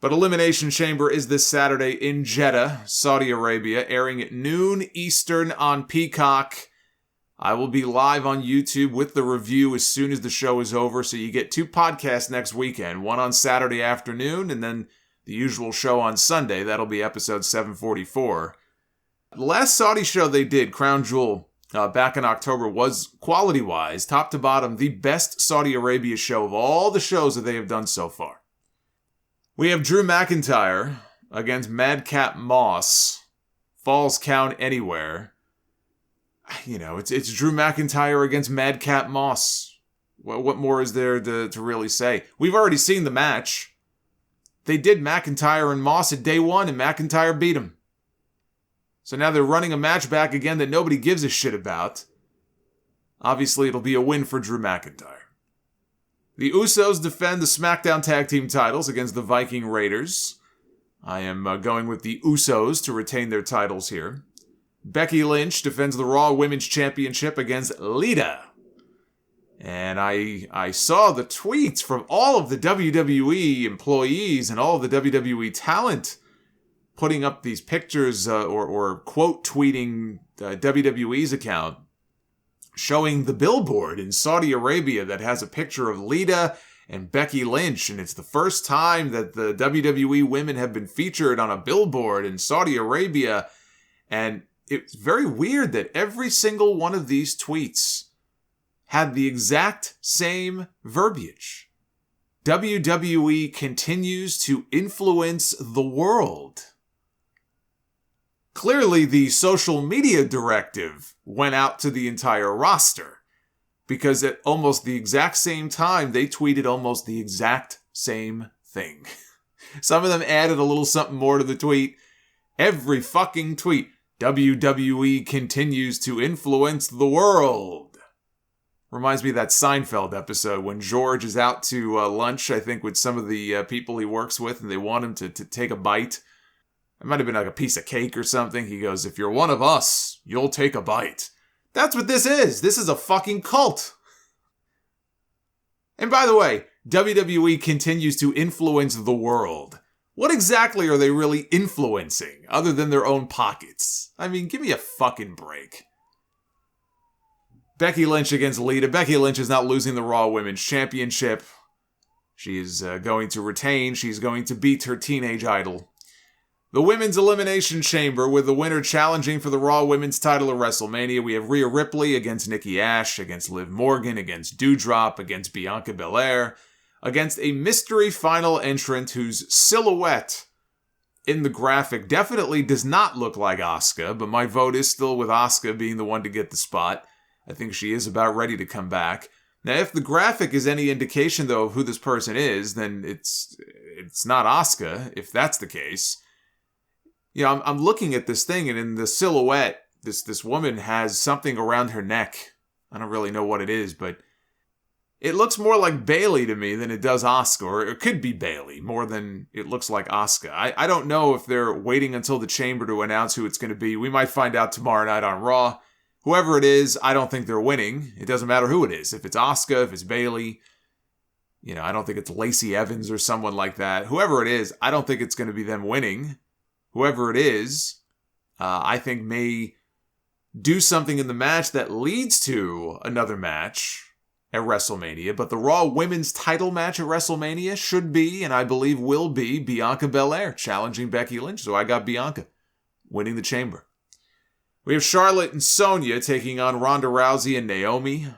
But Elimination Chamber is this Saturday in Jeddah, Saudi Arabia, airing at noon Eastern on Peacock. I will be live on YouTube with the review as soon as the show is over, so you get 2 podcasts next weekend, one on Saturday afternoon and then the usual show on Sunday. That'll be episode 744. The last Saudi show they did, Crown Jewel, back in October, was, quality-wise, top to bottom, the best Saudi Arabia show of all the shows that they have done so far. We have Drew McIntyre against Madcap Moss. Falls count anywhere. You know, it's Drew McIntyre against Madcap Moss. What more is there to really say? We've already seen the match. They did McIntyre and Moss at day 1, and McIntyre beat him. So now they're running a match back again that nobody gives a shit about. Obviously, it'll be a win for Drew McIntyre. The Usos defend the SmackDown Tag Team titles against the Viking Raiders. I am going with the Usos to retain their titles here. Becky Lynch defends the Raw Women's Championship against Lita. And I saw the tweets from all of the WWE employees and all of the WWE talent putting up these pictures or quote tweeting WWE's account showing the billboard in Saudi Arabia that has a picture of Lita and Becky Lynch. And it's the first time that the WWE women have been featured on a billboard in Saudi Arabia. And it's very weird that every single one of these tweets had the exact same verbiage. WWE continues to influence the world. Clearly, the social media directive went out to the entire roster, because at almost the exact same time, they tweeted almost the exact same thing. Some of them added a little something more to the tweet. Every fucking tweet, WWE continues to influence the world. Reminds me of that Seinfeld episode when George is out to lunch, I think, with some of the people he works with, and they want him to take a bite. It might have been like a piece of cake or something. He goes, "If you're one of us, you'll take a bite." That's what this is. This is a fucking cult. And by the way, WWE continues to influence the world. What exactly are they really influencing, other than their own pockets? I mean, give me a fucking break. Becky Lynch against Lita. Becky Lynch is not losing the Raw Women's Championship. She is going to retain. She's going to beat her teenage idol. The Women's Elimination Chamber, with the winner challenging for the Raw Women's title at WrestleMania. We have Rhea Ripley against Nikki Ash, against Liv Morgan, against Doudrop, against Bianca Belair, against a mystery final entrant whose silhouette in the graphic definitely does not look like Asuka, but my vote is still with Asuka being the one to get the spot. I think she is about ready to come back. Now, if the graphic is any indication, though, of who this person is, then it's not Asuka, if that's the case. You know, I'm looking at this thing, and in the silhouette, this woman has something around her neck. I don't really know what it is, but it looks more like Bayley to me than it does Asuka, or it could be Bayley more than it looks like Asuka. I don't know if they're waiting until the Chamber to announce who it's going to be. We might find out tomorrow night on Raw. Whoever it is, I don't think they're winning. It doesn't matter who it is. If it's Asuka, if it's Bayley, you know, I don't think it's Lacey Evans or someone like that. Whoever it is, I don't think it's going to be them winning. Whoever it is, I think may do something in the match that leads to another match at WrestleMania. But the Raw Women's title match at WrestleMania should be, and I believe will be, Bianca Belair challenging Becky Lynch. So I got Bianca winning the Chamber. We have Charlotte and Sonya taking on Ronda Rousey and Naomi.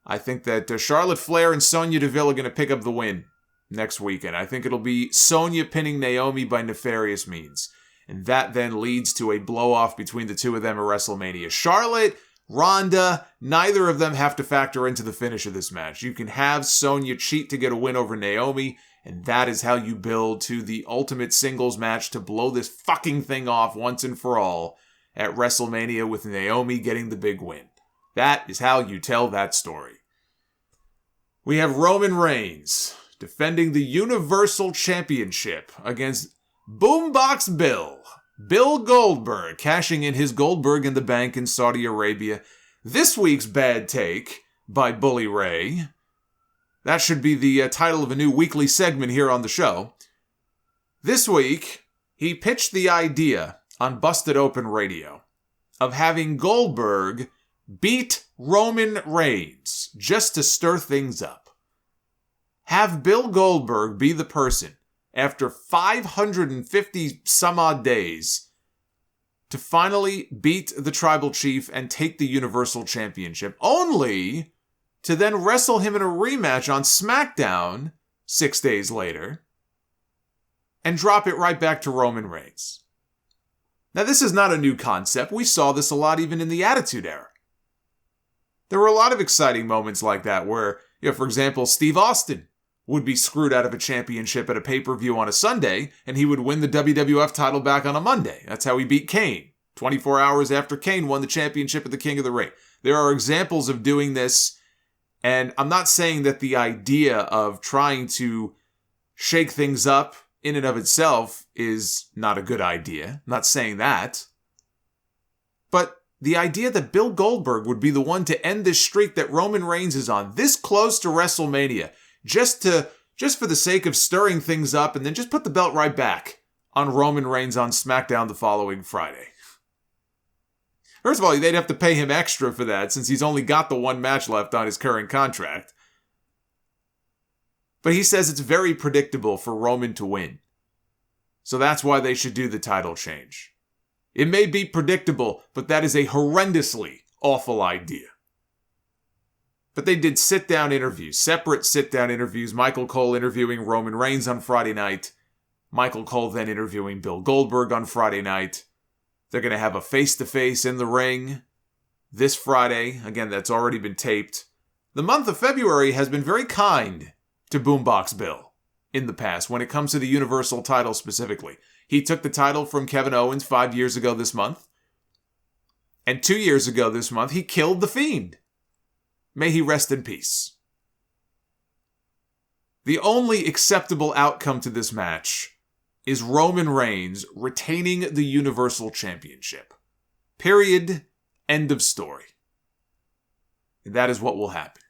I think that Charlotte Flair and Sonya Deville are going to pick up the win next weekend. I think it'll be Sonya pinning Naomi by nefarious means. And that then leads to a blow-off between the two of them at WrestleMania. Charlotte, Ronda, neither of them have to factor into the finish of this match. You can have Sonya cheat to get a win over Naomi, and that is how you build to the ultimate singles match to blow this fucking thing off once and for all at WrestleMania with Naomi getting the big win. That is how you tell that story. We have Roman Reigns defending the Universal Championship against Boombox Bill. Bill Goldberg cashing in his Goldberg in the Bank in Saudi Arabia. This week's Bad Take by Bully Ray. That should be the title of a new weekly segment here on the show. This week, he pitched the idea on Busted Open Radio of having Goldberg beat Roman Reigns just to stir things up. Have Bill Goldberg be the person, after 550 some odd days, to finally beat the Tribal Chief and take the Universal Championship, only to then wrestle him in a rematch on SmackDown 6 days later and drop it right back to Roman Reigns. Now, this is not a new concept. We saw this a lot even in the Attitude Era. There were a lot of exciting moments like that where, for example, Steve Austin would be screwed out of a championship at a pay-per-view on a Sunday, and he would win the WWF title back on a Monday. That's how he beat Kane, 24 hours after Kane won the championship at the King of the Ring. There are examples of doing this, and I'm not saying that the idea of trying to shake things up in and of itself is not a good idea. I'm not saying that. But the idea that Bill Goldberg would be the one to end this streak that Roman Reigns is on this close to WrestleMania, just for the sake of stirring things up, and then just put the belt right back on Roman Reigns on SmackDown the following Friday. First of all, they'd have to pay him extra for that since he's only got the one match left on his current contract. But he says it's very predictable for Roman to win. So that's why they should do the title change. It may be predictable, but that is a horrendously awful idea. But they did sit-down interviews, separate sit-down interviews. Michael Cole interviewing Roman Reigns on Friday night. Michael Cole then interviewing Bill Goldberg on Friday night. They're going to have a face-to-face in the ring this Friday. Again, that's already been taped. The month of February has been very kind to Boombox Bill in the past when it comes to the Universal title specifically. He took the title from Kevin Owens 5 years ago this month. And 2 years ago this month, he killed The Fiend. May he rest in peace. The only acceptable outcome to this match is Roman Reigns retaining the Universal Championship. Period. End of story. And that is what will happen.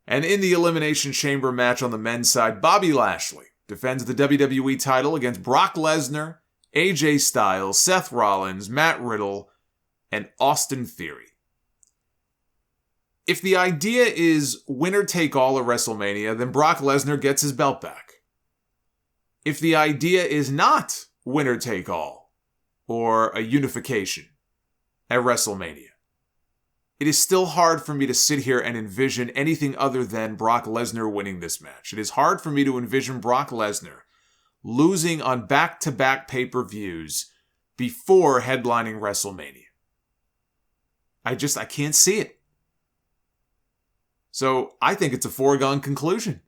And in the Elimination Chamber match on the men's side, Bobby Lashley defends the WWE title against Brock Lesnar, AJ Styles, Seth Rollins, Matt Riddle, and Austin Theory. If the idea is winner take all at WrestleMania, then Brock Lesnar gets his belt back. If the idea is not winner take all, or a unification at WrestleMania, it is still hard for me to sit here and envision anything other than Brock Lesnar winning this match. It is hard for me to envision Brock Lesnar losing on back-to-back pay-per-views before headlining WrestleMania. I can't see it. So I think it's a foregone conclusion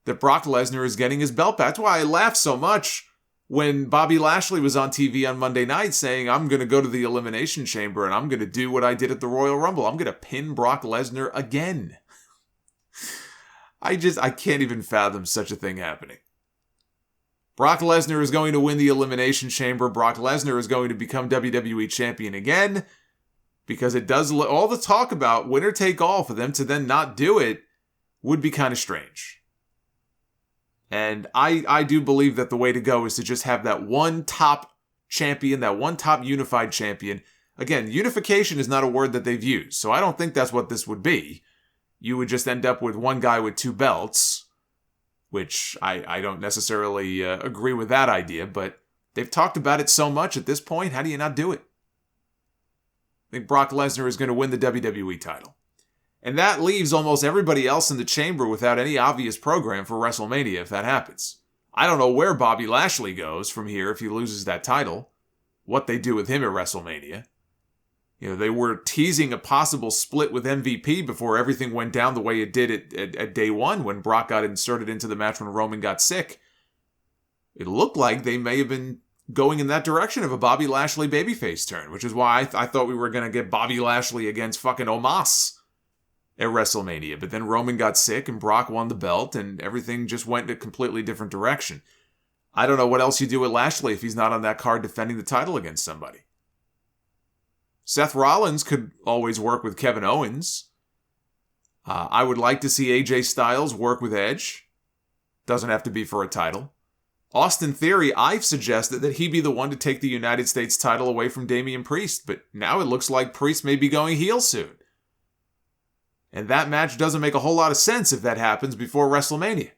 that Brock Lesnar is getting his belt back. That's why I laughed so much when Bobby Lashley was on TV on Monday night saying, I'm going to go to the Elimination Chamber and I'm going to do what I did at the Royal Rumble. I'm going to pin Brock Lesnar again. I can't even fathom such a thing happening. Brock Lesnar is going to win the Elimination Chamber. Brock Lesnar is going to become WWE Champion again. Because it does, all the talk about winner take all, for them to then not do it would be kind of strange. And I do believe that the way to go is to just have that one top champion, that one top unified champion. Again, unification is not a word that they've used, so I don't think that's what this would be. You would just end up with one guy with two belts, which I don't necessarily agree with that idea, but they've talked about it so much at this point, how do you not do it? I think Brock Lesnar is going to win the WWE title. And that leaves almost everybody else in the chamber without any obvious program for WrestleMania if that happens. I don't know where Bobby Lashley goes from here if he loses that title. What they do with him at WrestleMania. They were teasing a possible split with MVP before everything went down the way it did at day one when Brock got inserted into the match when Roman got sick. It looked like they may have been going in that direction of a Bobby Lashley babyface turn, which is why I thought we were going to get Bobby Lashley against fucking Omos at WrestleMania. But then Roman got sick and Brock won the belt and everything just went in a completely different direction. I don't know what else you do with Lashley if he's not on that card defending the title against somebody. Seth Rollins could always work with Kevin Owens. I would like to see AJ Styles work with Edge. Doesn't have to be for a title. Austin Theory, I've suggested that he be the one to take the United States title away from Damian Priest, but now it looks like Priest may be going heel soon. And that match doesn't make a whole lot of sense if that happens before WrestleMania.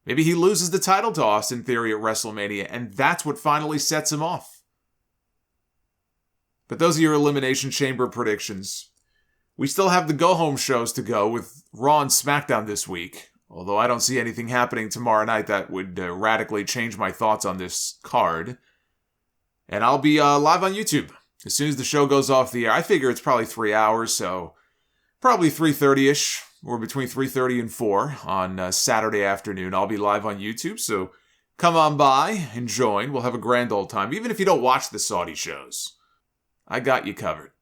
Maybe he loses the title to Austin Theory at WrestleMania, and that's what finally sets him off. But those are your Elimination Chamber predictions. We still have the go-home shows to go with Raw and SmackDown this week, although I don't see anything happening tomorrow night that would radically change my thoughts on this card. And I'll be live on YouTube as soon as the show goes off the air. I figure it's probably 3 hours, so probably 3:30-ish, or between 3:30 and 4 on Saturday afternoon. I'll be live on YouTube, so come on by and join. We'll have a grand old time, even if you don't watch the Saudi shows. I got you covered.